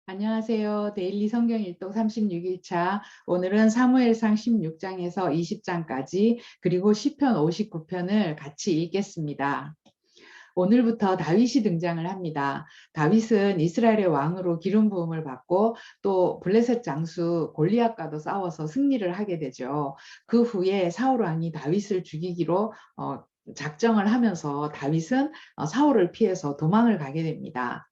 안녕하세요. 데일리 성경 일독 36일차. 오늘은 사무엘상 16장에서 20장까지 그리고 시편 59편을 같이 읽겠습니다. 오늘부터 다윗이 등장을 합니다. 다윗은 이스라엘의 왕으로 기름 부음을 받고 또 블레셋 장수 골리앗과도 싸워서 승리를 하게 되죠. 그 후에 사울 왕이 다윗을 죽이기로 작정을 하면서 다윗은 사울을 피해서 도망을 가게 됩니다.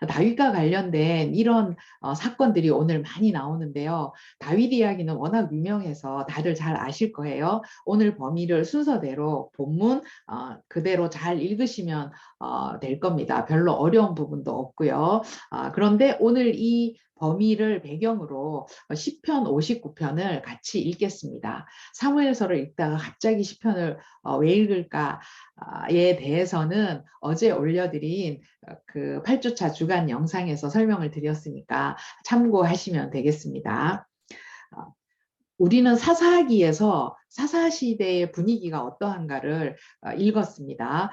다윗과 관련된 이런 사건들이 오늘 많이 나오는데요. 다윗 이야기는 워낙 유명해서 다들 잘 아실 거예요. 오늘 범위를 순서대로 본문 그대로 잘 읽으시면 될 겁니다. 별로 어려운 부분도 없고요. 그런데 오늘 이 범위를 배경으로 시편 59편을 같이 읽겠습니다. 사무엘서를 읽다가 갑자기 시편을 왜 읽을까에 대해서는 어제 올려드린 그 8주차 주간 영상에서 설명을 드렸으니까 참고하시면 되겠습니다. 우리는 사사기에서 사사시대의 분위기가 어떠한가를 읽었습니다.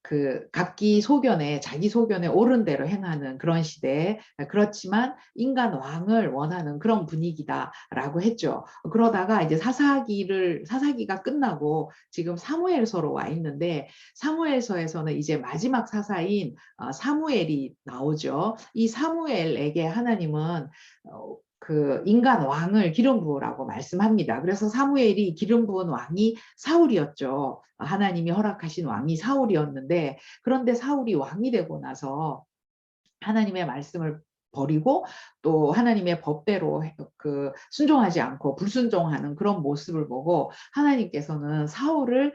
그 각기 소견에 자기 소견에 옳은 대로 행하는 그런 시대, 그렇지만 인간 왕을 원하는 그런 분위기다라고 했죠. 그러다가 이제 사사기가 끝나고 지금 사무엘서로 와 있는데, 사무엘서에서는 이제 마지막 사사인 사무엘이 나오죠. 이 사무엘에게 하나님은 그 인간 왕을 기름 부으라고 말씀합니다. 그래서 사무엘이 기름 부은 왕이 사울이었죠. 하나님이 허락하신 왕이 사울이었는데, 그런데 사울이 왕이 되고 나서 하나님의 말씀을 버리고 또 하나님의 법대로 그 순종하지 않고 불순종하는 그런 모습을 보고 하나님께서는 사울을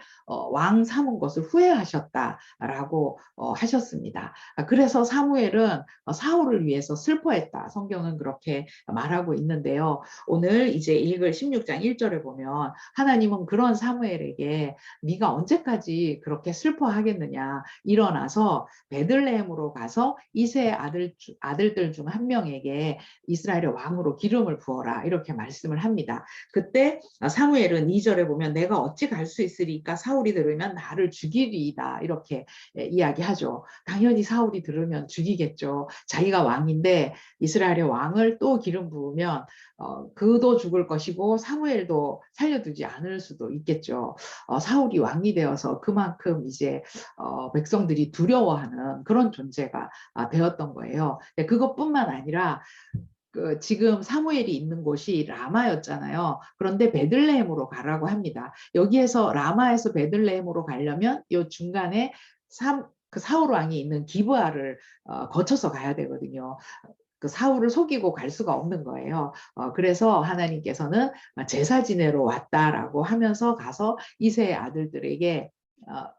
왕 삼은 것을 후회하셨다라고 하셨습니다. 그래서 사무엘은 사울을 위해서 슬퍼했다. 성경은 그렇게 말하고 있는데요. 오늘 이제 읽을 16장 1절에 보면 하나님은 그런 사무엘에게 네가 언제까지 그렇게 슬퍼하겠느냐, 일어나서 베들레헴으로 가서 이새의 아들들 중 한 명에게 이스라엘의 왕으로 기름을 부어라, 이렇게 말씀을 합니다. 그때 사무엘은 2절에 보면 내가 어찌 갈 수 있으리까, 사울이 들으면 나를 죽이리이다, 이렇게 이야기하죠. 당연히 사울이 들으면 죽이겠죠. 자기가 왕인데 이스라엘의 왕을 또 기름 부으면 그도 죽을 것이고 사무엘도 살려두지 않을 수도 있겠죠. 사울이 왕이 되어서 그만큼 이제 백성들이 두려워하는 그런 존재가 되었던 거예요. 그것뿐만 아니라 그 지금 사무엘이 있는 곳이 라마였잖아요. 그런데 베들레헴으로 가라고 합니다. 여기에서 라마에서 베들레헴으로 가려면 이 중간에 그 사울 왕이 있는 기브아를 거쳐서 가야 되거든요. 그 사울을 속이고 갈 수가 없는 거예요. 그래서 하나님께서는 제사 지내러 왔다라고 하면서 가서 이새의 아들들에게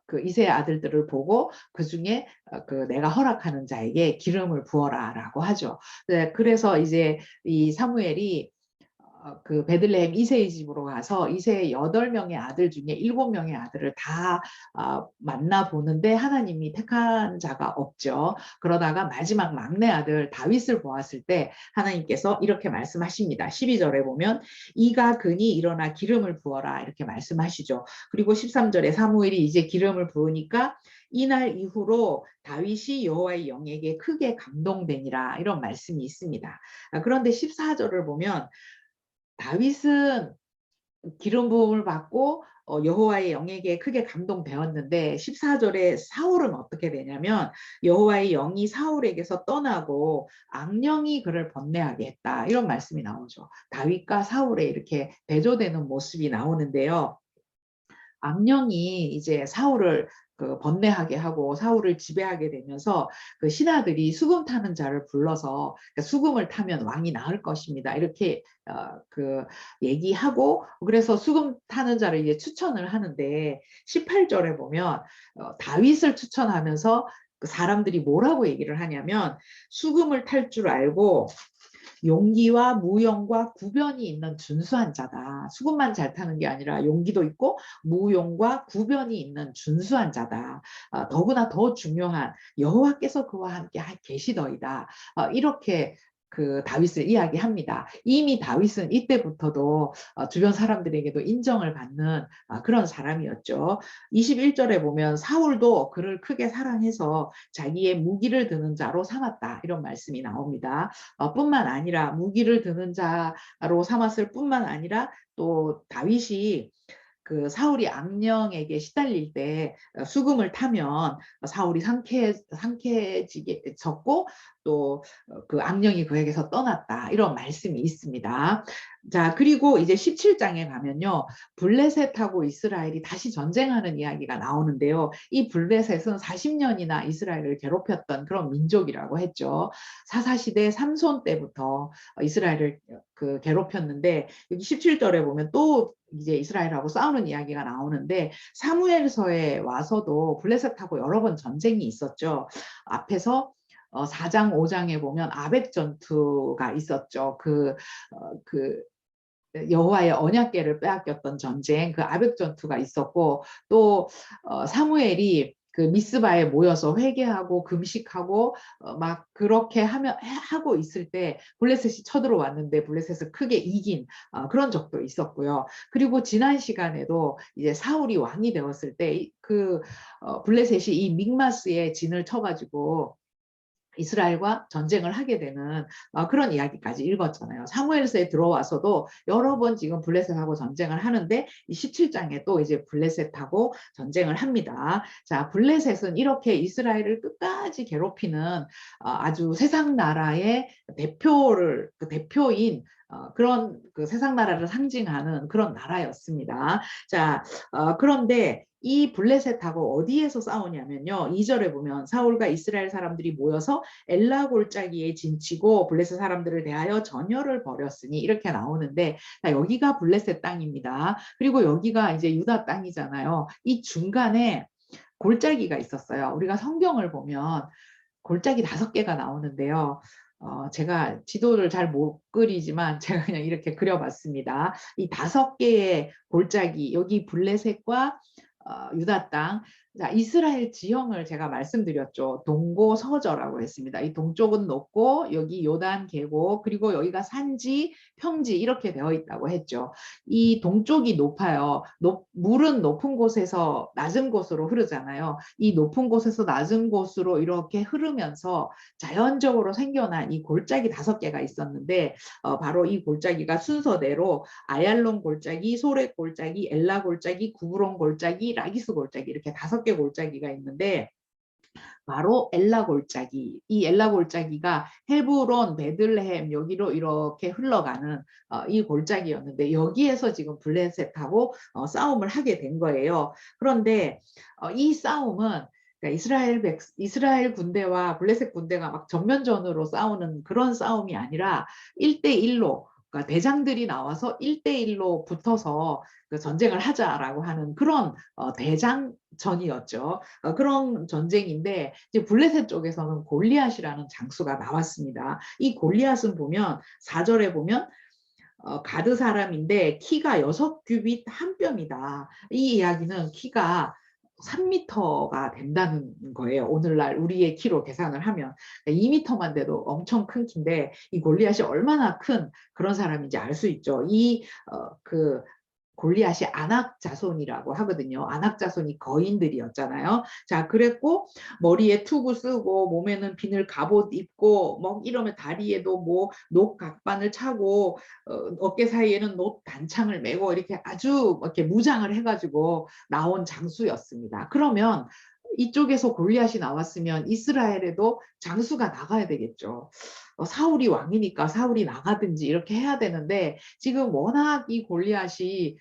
그 이새의 아들들을 보고 그 중에 그 내가 허락하는 자에게 기름을 부어라라고 하죠. 네, 그래서 이제 이 사무엘이 그 베들레헴 이새의 집으로 가서 이새의 8명의 아들 중에 7명의 아들을 다 만나보는데 하나님이 택한 자가 없죠. 그러다가 마지막 막내 아들 다윗을 보았을 때 하나님께서 이렇게 말씀하십니다. 12절에 보면 이가 그니 일어나 기름을 부어라, 이렇게 말씀하시죠. 그리고 13절에 사무엘이 이제 기름을 부으니까 이날 이후로 다윗이 여호와의 영에게 크게 감동되니라, 이런 말씀이 있습니다. 그런데 14절을 보면 다윗은 기름 부음을 받고 여호와의 영에게 크게 감동되었는데 14절에 사울은 어떻게 되냐면 여호와의 영이 사울에게서 떠나고 악령이 그를 번뇌하게 했다, 이런 말씀이 나오죠. 다윗과 사울의 이렇게 대조되는 모습이 나오는데요. 악령이 이제 사울을 그 번뇌하게 하고 사울을 지배하게 되면서 그 신하들이 수금 타는 자를 불러서 수금을 타면 왕이 나을 것입니다, 이렇게 그 얘기하고, 그래서 수금 타는 자를 이제 추천을 하는데 18절에 보면 다윗을 추천하면서 그 사람들이 뭐라고 얘기를 하냐면 수금을 탈 줄 알고 용기와 무용과 구변이 있는 준수한 자다. 수금만 잘 타는 게 아니라 용기도 있고 무용과 구변이 있는 준수한 자다. 더구나 더 중요한 여호와께서 그와 함께 계시더이다. 이렇게 그 다윗을 이야기합니다. 이미 다윗은 이때부터도 주변 사람들에게도 인정을 받는 그런 사람이었죠. 21절에 보면 사울도 그를 크게 사랑해서 자기의 무기를 드는 자로 삼았다. 이런 말씀이 나옵니다. 뿐만 아니라 무기를 드는 자로 삼았을 뿐만 아니라 또 다윗이 그 사울이 악령에게 시달릴 때 수금을 타면 사울이 상쾌해지고 또 그 악령이 그에게서 떠났다. 이런 말씀이 있습니다. 자, 그리고 이제 17장에 가면요. 블레셋하고 이스라엘이 다시 전쟁하는 이야기가 나오는데요. 이 블레셋은 40년이나 이스라엘을 괴롭혔던 그런 민족이라고 했죠. 사사시대 삼손 때부터 이스라엘을 그 괴롭혔는데 여기 17절에 보면 또 이제 이스라엘하고 싸우는 이야기가 나오는데 사무엘서에 와서도 블레셋하고 여러 번 전쟁이 있었죠. 앞에서 4장, 5장에 보면 아벡 전투가 있었죠. 그 여호와의 언약궤를 빼앗겼던 전쟁, 그 아벡 전투가 있었고 또 사무엘이 그 미스바에 모여서 회개하고 금식하고 막 그렇게 하고 있을 때 블레셋이 쳐들어왔는데 블레셋을 크게 이긴 그런 적도 있었고요. 그리고 지난 시간에도 이제 사울이 왕이 되었을 때 그 블레셋이 이 믹마스에 진을 쳐가지고 이스라엘과 전쟁을 하게 되는 그런 이야기까지 읽었잖아요. 사무엘서에 들어와서도 여러 번 지금 블레셋하고 전쟁을 하는데 이 17장에 또 이제 블레셋하고 전쟁을 합니다. 자, 블레셋은 이렇게 이스라엘을 끝까지 괴롭히는 아주 세상 나라의 대표인 그런 그 세상 나라를 상징하는 그런 나라였습니다. 자, 그런데 이 블레셋하고 어디에서 싸우냐면요. 2절에 보면 사울과 이스라엘 사람들이 모여서 엘라 골짜기에 진치고 블레셋 사람들을 대하여 전열을 벌였으니 이렇게 나오는데 여기가 블레셋 땅입니다. 그리고 여기가 이제 유다 땅이잖아요. 이 중간에 골짜기가 있었어요. 우리가 성경을 보면 골짜기 5개가 나오는데요. 제가 지도를 잘 못 그리지만 제가 그냥 이렇게 그려봤습니다. 이 5개의 골짜기, 여기 블레셋과 유다 땅, 자, 이스라엘 지형을 제가 말씀드렸죠. 동고서저라고 했습니다. 이 동쪽은 높고 여기 요단 계곡 그리고 여기가 산지, 평지 이렇게 되어 있다고 했죠. 이 동쪽이 높아요. 물은 높은 곳에서 낮은 곳으로 흐르잖아요. 이 높은 곳에서 낮은 곳으로 이렇게 흐르면서 자연적으로 생겨난 이 골짜기 5개가 있었는데 바로 이 골짜기가 순서대로 아얄론 골짜기, 소렉 골짜기, 엘라 골짜기, 구브론 골짜기, 라기스 골짜기 이렇게 5개 골짜기가 있는데 바로 엘라 골짜기, 이 엘라 골짜기가 헤브론, 베들레헴 여기로 이렇게 흘러가는 이 골짜기였는데 여기에서 지금 블레셋하고 싸움을 하게 된 거예요. 그런데 이 싸움은 그러니까 이스라엘 군대와 블레셋 군대가 막 전면전으로 싸우는 그런 싸움이 아니라 1대1로 그러니까 대장들이 나와서 1대1로 붙어서 그 전쟁을 하자라고 하는 그런 대장전이었죠. 그런 전쟁인데 이제 블레셋 쪽에서는 골리앗이라는 장수가 나왔습니다. 이 골리앗은 보면 4절에 보면 가드 사람인데 키가 6규빗 한 뼘이다. 이 이야기는 키가 3m가 된다는 거예요. 오늘날 우리의 키로 계산을 하면 2m만 돼도 엄청 큰 키인데 이 골리앗이 얼마나 큰 그런 사람인지 알 수 있죠. 그 골리앗이 아낙 자손이라고 하거든요. 아낙 자손이 거인들이었잖아요. 자, 그랬고 머리에 투구 쓰고 몸에는 비늘 갑옷 입고 뭐 이러면 다리에도 뭐 녹 각반을 차고 어깨 사이에는 녹 단창을 메고 이렇게 아주 이렇게 무장을 해가지고 나온 장수였습니다. 그러면 이쪽에서 골리앗이 나왔으면 이스라엘에도 장수가 나가야 되겠죠. 사울이 왕이니까 사울이 나가든지 이렇게 해야 되는데 지금 워낙 이 골리앗이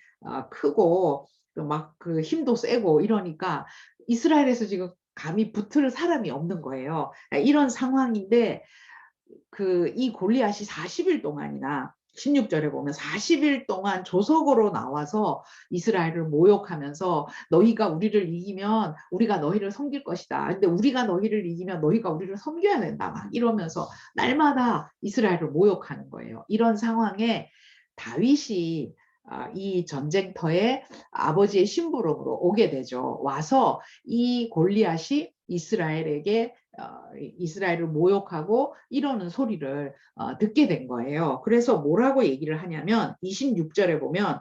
크고 막 그 힘도 세고 이러니까 이스라엘에서 지금 감히 붙을 사람이 없는 거예요. 이런 상황인데 이 골리앗이 40일 동안이나 16절에 보면 40일 동안 조석으로 나와서 이스라엘을 모욕하면서 너희가 우리를 이기면 우리가 너희를 섬길 것이다. 근데 우리가 너희를 이기면 너희가 우리를 섬겨야 된다. 막 이러면서 날마다 이스라엘을 모욕하는 거예요. 이런 상황에 다윗이 이 전쟁터에 아버지의 심부름으로 오게 되죠. 와서 이 골리앗이 이스라엘에게 이스라엘을 모욕하고 이러는 소리를 듣게 된 거예요. 그래서 뭐라고 얘기를 하냐면 26절에 보면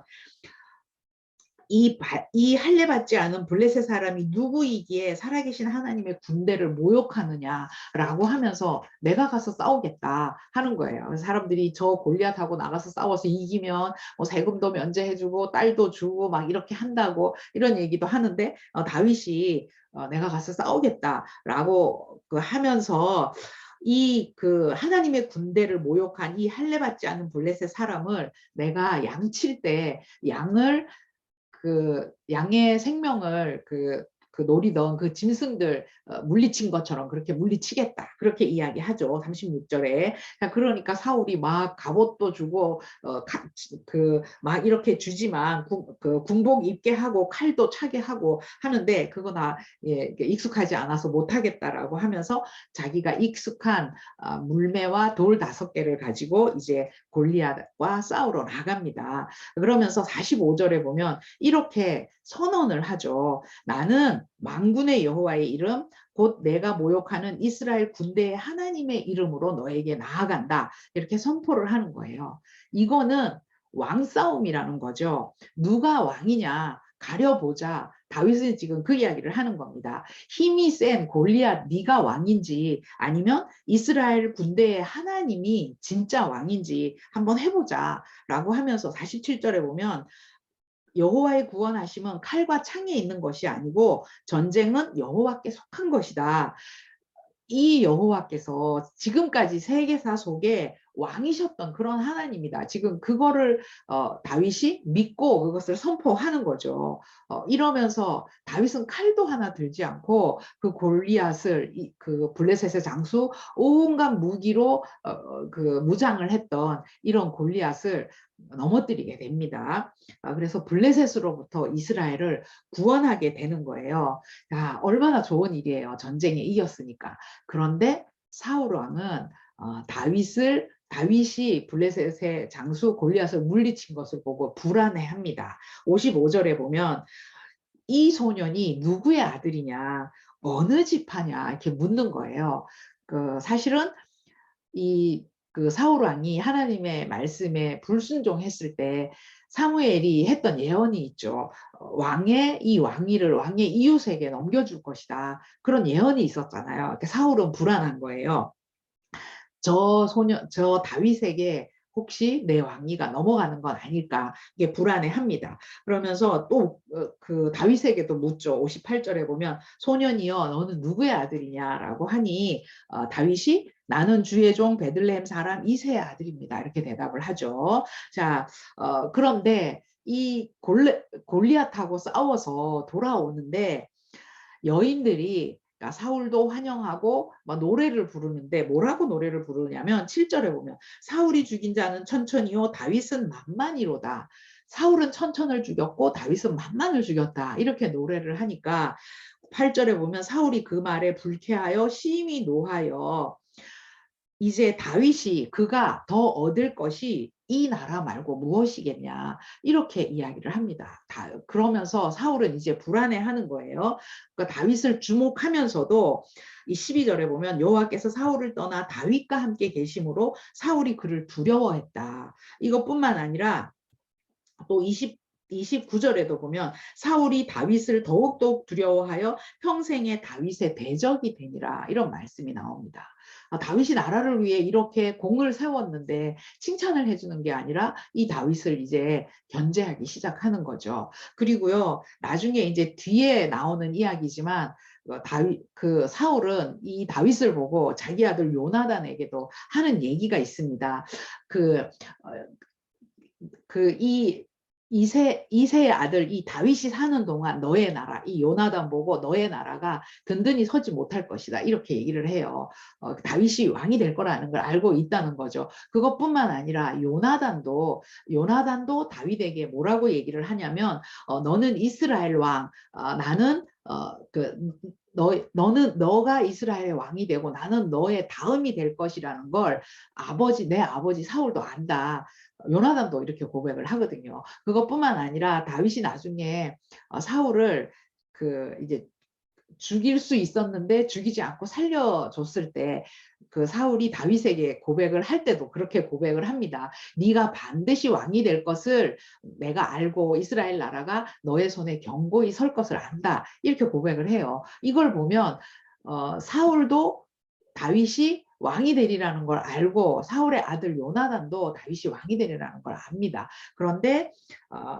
이 할례 받지 않은 블레셋 사람이 누구이기에 살아계신 하나님의 군대를 모욕하느냐라고 하면서 내가 가서 싸우겠다 하는 거예요. 그래서 사람들이 저 골리앗하고 나가서 싸워서 이기면 뭐 세금도 면제해주고 딸도 주고 막 이렇게 한다고 이런 얘기도 하는데 다윗이 내가 가서 싸우겠다라고 하면서 하나님의 군대를 모욕한 이 할례 받지 않은 블레셋 사람을 내가 양칠 때 양을 양의 생명을 노리던 그 짐승들 물리친 것처럼 그렇게 물리치겠다. 그렇게 이야기하죠. 36절에. 그러니까 사울이 막 갑옷도 주고 막 이렇게 주지만 군복 입게 하고 칼도 차게 하고 하는데 그거나 익숙하지 않아서 못하겠다라고 하면서 자기가 익숙한 물매와 돌 5개를 가지고 이제 골리앗과 싸우러 나갑니다. 그러면서 45절에 보면 이렇게 선언을 하죠. 나는 만군의 여호와의 이름 곧 내가 모욕하는 이스라엘 군대의 하나님의 이름으로 너에게 나아간다. 이렇게 선포를 하는 거예요. 이거는 왕싸움이라는 거죠. 누가 왕이냐 가려보자. 다윗은 지금 그 이야기를 하는 겁니다. 힘이 센 골리앗 네가 왕인지 아니면 이스라엘 군대의 하나님이 진짜 왕인지 한번 해보자 라고 하면서 47절에 보면 여호와의 구원하심은 칼과 창에 있는 것이 아니고 전쟁은 여호와께 속한 것이다. 이 여호와께서 지금까지 세계사 속에 왕이셨던 그런 하나님이다. 지금 그거를 다윗이 믿고 그것을 선포하는 거죠. 이러면서 다윗은 칼도 하나 들지 않고 그 골리앗을 그 블레셋의 장수 온갖 무기로 무장을 했던 이런 골리앗을 넘어뜨리게 됩니다. 그래서 블레셋으로부터 이스라엘을 구원하게 되는 거예요. 자, 얼마나 좋은 일이에요. 전쟁에 이겼으니까. 그런데 사울 왕은 다윗이 블레셋의 장수 골리앗을 물리친 것을 보고 불안해합니다. 55절에 보면 이 소년이 누구의 아들이냐, 어느 지파냐 이렇게 묻는 거예요. 사실은 사울 왕이 하나님의 말씀에 불순종했을 때 사무엘이 했던 예언이 있죠. 이 왕위를 왕의 이웃에게 넘겨줄 것이다. 그런 예언이 있었잖아요. 사울은 불안한 거예요. 저 다윗에게 혹시 내 왕위가 넘어가는 건 아닐까 이게 불안해합니다. 그러면서 또 다윗에게도 묻죠. 58절에 보면 소년이여 너는 누구의 아들이냐라고 하니 다윗이 나는 주의 종 베들레헴 사람 이새의 아들입니다. 이렇게 대답을 하죠. 자, 그런데 이 골리앗하고 싸워서 돌아오는데 여인들이 사울도 환영하고 막 노래를 부르는데 뭐라고 노래를 부르냐면 7절에 보면 사울이 죽인 자는 천천히요 다윗은 만만이로다. 사울은 천천을 죽였고 다윗은 만만을 죽였다. 이렇게 노래를 하니까 8절에 보면 사울이 그 말에 불쾌하여 심히 노하여 이제 다윗이 그가 더 얻을 것이 이 나라 말고 무엇이겠냐 이렇게 이야기를 합니다. 그러면서 사울은 이제 불안해하는 거예요. 그러니까 다윗을 주목하면서도 이 12절에 보면 여호와께서 사울을 떠나 다윗과 함께 계심으로 사울이 그를 두려워했다. 이것뿐만 아니라 또 29절에도 보면 사울이 다윗을 더욱더욱 두려워하여 평생에 다윗의 대적이 되니라 이런 말씀이 나옵니다. 다윗이 나라를 위해 이렇게 공을 세웠는데 칭찬을 해주는 게 아니라 이 다윗을 이제 견제하기 시작하는 거죠. 그리고요 나중에 이제 뒤에 나오는 이야기지만 사울은 이 다윗을 보고 자기 아들 요나단에게도 하는 얘기가 있습니다. 이세의 아들 이 다윗이 사는 동안 너의 나라 이 요나단 보고 너의 나라가 든든히 서지 못할 것이다 이렇게 얘기를 해요. 다윗이 왕이 될 거라는 걸 알고 있다는 거죠. 그것뿐만 아니라 요나단도 다윗에게 뭐라고 얘기를 하냐면 너는 이스라엘 왕 나는 너가 이스라엘의 왕이 되고 나는 너의 다음이 될 것이라는 걸 내 아버지 사울도 안다. 요나단도 이렇게 고백을 하거든요. 그것뿐만 아니라 다윗이 나중에 사울을 이제 죽일 수 있었는데 죽이지 않고 살려줬을 때 그 사울이 다윗에게 고백을 할 때도 그렇게 고백을 합니다. 네가 반드시 왕이 될 것을 내가 알고 이스라엘 나라가 너의 손에 견고히 설 것을 안다. 이렇게 고백을 해요. 이걸 보면 사울도 다윗이 왕이 되리라는 걸 알고 사울의 아들 요나단도 다윗이 왕이 되리라는 걸 압니다. 그런데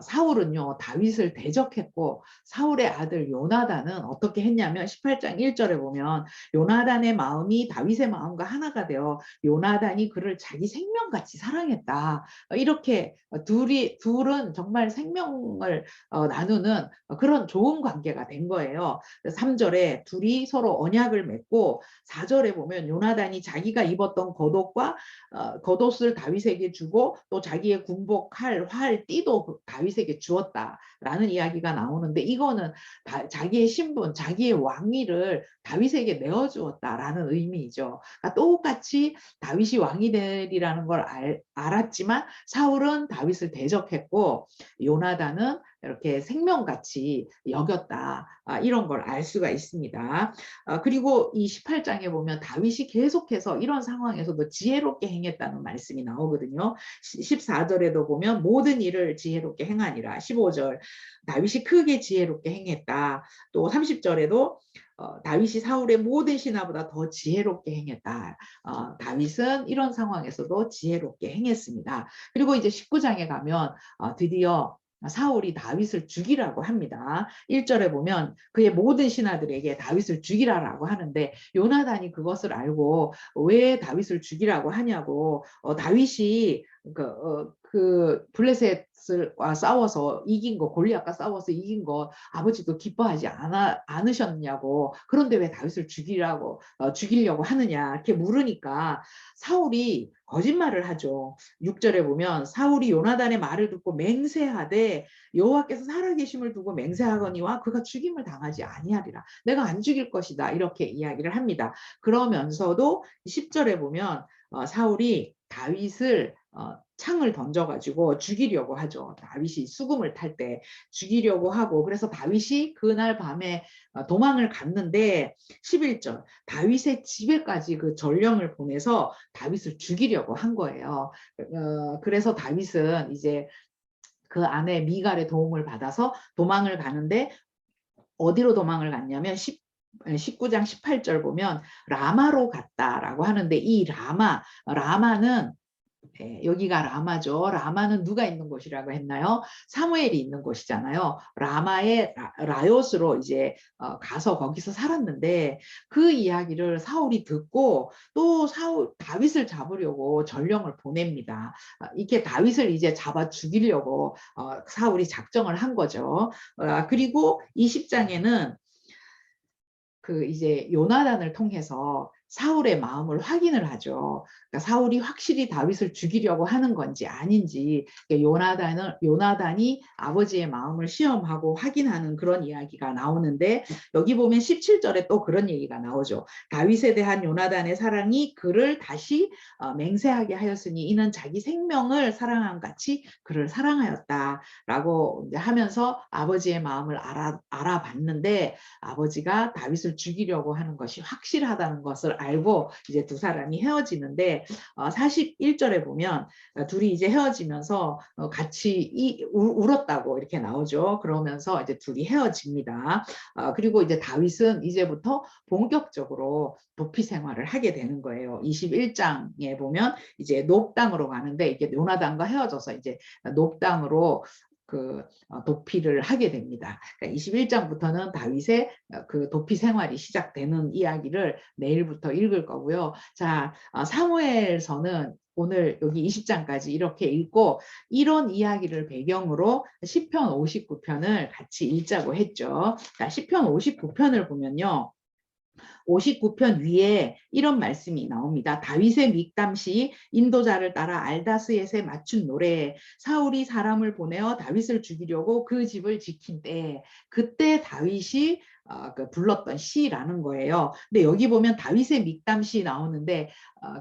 사울은요 다윗을 대적했고 사울의 아들 요나단은 어떻게 했냐면 18장 1절에 보면 요나단의 마음이 다윗의 마음과 하나가 되어 요나단이 그를 자기 생명같이 사랑했다. 이렇게 둘은 정말 생명을 나누는 그런 좋은 관계가 된 거예요. 3절에 둘이 서로 언약을 맺고 4절에 보면 요나단이 자기가 입었던 겉옷과 겉옷을 다윗에게 주고 또 자기의 군복할 활, 띠도 다윗에게 주었다라는 이야기가 나오는데 이거는 자기의 신분, 자기의 왕위를 다윗에게 내어주었다라는 의미이죠. 그러니까 똑같이 다윗이 왕이 되리라는 걸 알았지만 사울은 다윗을 대적했고 요나단은 이렇게 생명같이 여겼다. 이런 걸 알 수가 있습니다. 그리고 이 18장에 보면 다윗이 계속해서 이런 상황에서도 지혜롭게 행했다는 말씀이 나오거든요. 14절에도 보면 모든 일을 지혜롭게 행하니라. 15절 다윗이 크게 지혜롭게 행했다. 또 30절에도 다윗이 사울의 모든 신하보다 더 지혜롭게 행했다. 다윗은 이런 상황에서도 지혜롭게 행했습니다. 그리고 이제 19장에 가면 드디어 사울이 다윗을 죽이라고 합니다. 1절에 보면 그의 모든 신하들에게 다윗을 죽이라라고 하는데 요나단이 그것을 알고 왜 다윗을 죽이라고 하냐고 다윗이 그 블레셋과 싸워서 이긴 거 골리앗과 싸워서 이긴 거 아버지도 기뻐하지 않으셨냐고 그런데 왜 다윗을 죽이려고 하느냐 이렇게 물으니까 사울이 거짓말을 하죠. 6절에 보면 사울이 요나단의 말을 듣고 맹세하되 여호와께서 살아계심을 두고 맹세하거니와 그가 죽임을 당하지 아니하리라. 내가 안 죽일 것이다. 이렇게 이야기를 합니다. 그러면서도 10절에 보면 사울이 다윗을 창을 던져가지고 죽이려고 하죠. 다윗이 수금을 탈 때 죽이려고 하고 그래서 다윗이 그날 밤에 도망을 갔는데 11절 다윗의 집에까지 그 전령을 보내서 다윗을 죽이려고 한 거예요. 그래서 다윗은 이제 그 아내 미갈의 도움을 받아서 도망을 가는데 어디로 도망을 갔냐면 19장 18절 보면 라마로 갔다라고 하는데 이 라마는 여기가 라마죠. 라마는 누가 있는 곳이라고 했나요? 사무엘이 있는 곳이잖아요. 라마의 라요스로 이제 가서 거기서 살았는데 그 이야기를 사울이 듣고 또 다윗을 잡으려고 전령을 보냅니다. 이렇게 다윗을 이제 잡아 죽이려고 사울이 작정을 한 거죠. 그리고 20장에는 그 이제 요나단을 통해서 사울의 마음을 확인을 하죠. 그러니까 사울이 확실히 다윗을 죽이려고 하는 건지 아닌지 요나단이 아버지의 마음을 시험하고 확인하는 그런 이야기가 나오는데 여기 보면 17절에 또 그런 얘기가 나오죠. 다윗에 대한 요나단의 사랑이 그를 다시 맹세하게 하였으니 이는 자기 생명을 사랑함 같이 그를 사랑하였다라고 하면서 아버지의 마음을 알아봤는데 아버지가 다윗을 죽이려고 하는 것이 확실하다는 것을 알고 이제 두 사람이 헤어지는데 41절에 보면 둘이 이제 헤어지면서 같이 울었다고 이렇게 나오죠. 그러면서 이제 둘이 헤어집니다. 그리고 이제 다윗은 이제부터 본격적으로 도피 생활을 하게 되는 거예요. 21장에 보면 이제 녹당으로 가는데 이게 요나단과 헤어져서 이제 녹당으로 그 도피를 하게 됩니다. 그러니까 21장부터는 다윗의 그 도피 생활이 시작되는 이야기를 내일부터 읽을 거고요. 자, 사무엘서는 오늘 여기 20장까지 이렇게 읽고 이런 이야기를 배경으로 시편 59편을 같이 읽자고 했죠. 자, 시편 59편을 보면요. 59편 위에 이런 말씀이 나옵니다. 다윗의 믹담시 인도자를 따라 알다스엣에 맞춘 노래. 사울이 사람을 보내어 다윗을 죽이려고 그 집을 지킨 때 그때 다윗이 그 불렀던 시라는 거예요. 근데 여기 보면 다윗의 믹담시 나오는데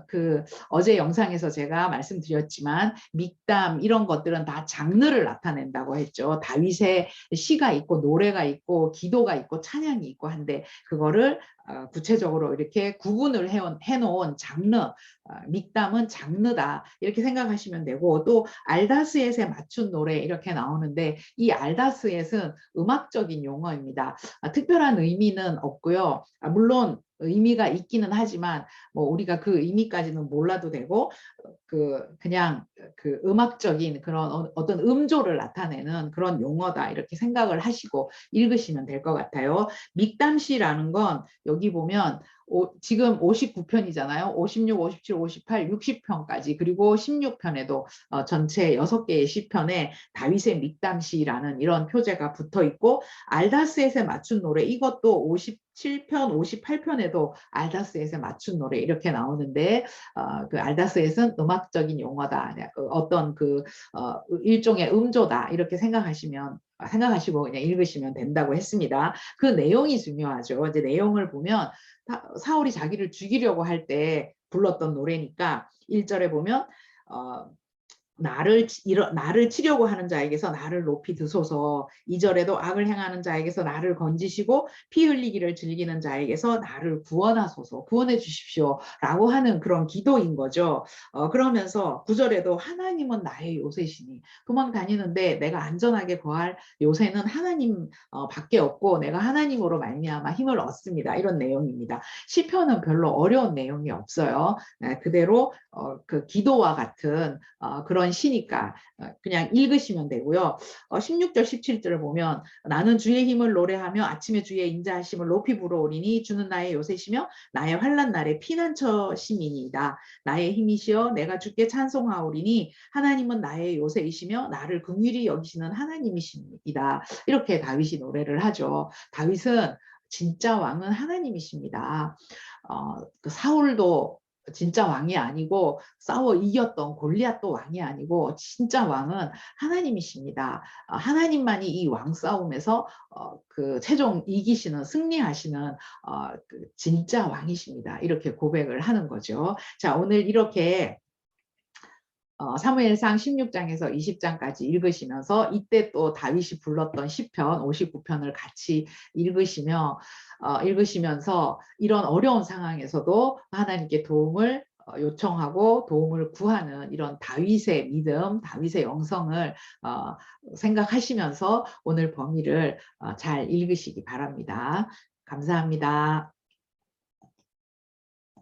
그 어제 영상에서 제가 말씀드렸지만 믹담 이런 것들은 다 장르를 나타낸다고 했죠. 다윗의 시가 있고 노래가 있고 기도가 있고 찬양이 있고 한데 그거를 구체적으로 이렇게 구분을 해놓은 장르, 믹담은 장르다 이렇게 생각하시면 되고, 또 알다스엣에 맞춘 노래 이렇게 나오는데 이 알다스엣은 음악적인 용어입니다. 특별한 의미는 없고요. 물론 의미가 있기는 하지만 뭐 우리가 그 의미까지는 몰라도 되고 그냥 그 음악적인 그런 어떤 음조를 나타내는 그런 용어다 이렇게 생각을 하시고 읽으시면 될 것 같아요. 믹담시라는 건 여기 보면 지금 59편이잖아요. 56, 57, 58, 60편까지 그리고 16편에도 전체 6개의 시편에 다윗의 믹담시라는 이런 표제가 붙어 있고, 알다스엣에 맞춘 노래 이것도 57편, 58편에도 알다스엣에 맞춘 노래 이렇게 나오는데 그 알다스엣은 음악적인 용어다. 어떤 일종의 음조다. 이렇게 생각하시고 그냥 읽으시면 된다고 했습니다. 그 내용이 중요하죠. 이제 내용을 보면 사울이 자기를 죽이려고 할 때 불렀던 노래니까 1절에 보면 나를 치려고 하는 자에게서 나를 높이 드소서. 2절에도 악을 행하는 자에게서 나를 건지시고 피 흘리기를 즐기는 자에게서 나를 구원하소서, 구원해 주십시오 라고 하는 그런 기도인 거죠. 그러면서 9절에도 하나님은 나의 요새시니, 도망 다니는데 내가 안전하게 거할 요새는 하나님 밖에 없고 내가 하나님으로 말미암아 힘을 얻습니다. 이런 내용입니다. 시편은 별로 어려운 내용이 없어요. 그대로 그 기도와 같은 그런 시니까 그냥 읽으시면 되고요. 16절 17절을 보면 나는 주의 힘을 노래하며 아침에 주의 인자하심을 높이 부르오리니 주는 나의 요새시며 나의 환난 날의 피난처심이니이다. 나의 힘이시여 내가 주께 찬송하오리니 하나님은 나의 요새이시며 나를 긍휼히 여기시는 하나님이십니다. 이렇게 다윗이 노래를 하죠. 다윗은 진짜 왕은 하나님이십니다. 그 사울도 진짜 왕이 아니고 싸워 이겼던 골리앗도 왕이 아니고 진짜 왕은 하나님이십니다. 하나님만이 이 왕 싸움에서 그 최종 이기시는, 승리하시는 그 진짜 왕이십니다. 이렇게 고백을 하는 거죠. 자, 오늘 이렇게 사무엘상 16장에서 20장까지 읽으시면서 이때 또 다윗이 불렀던 시편 59편을 같이 읽으시면서 이런 어려운 상황에서도 하나님께 도움을 요청하고 도움을 구하는 이런 다윗의 믿음, 다윗의 영성을 생각하시면서 오늘 범위를 잘 읽으시기 바랍니다. 감사합니다.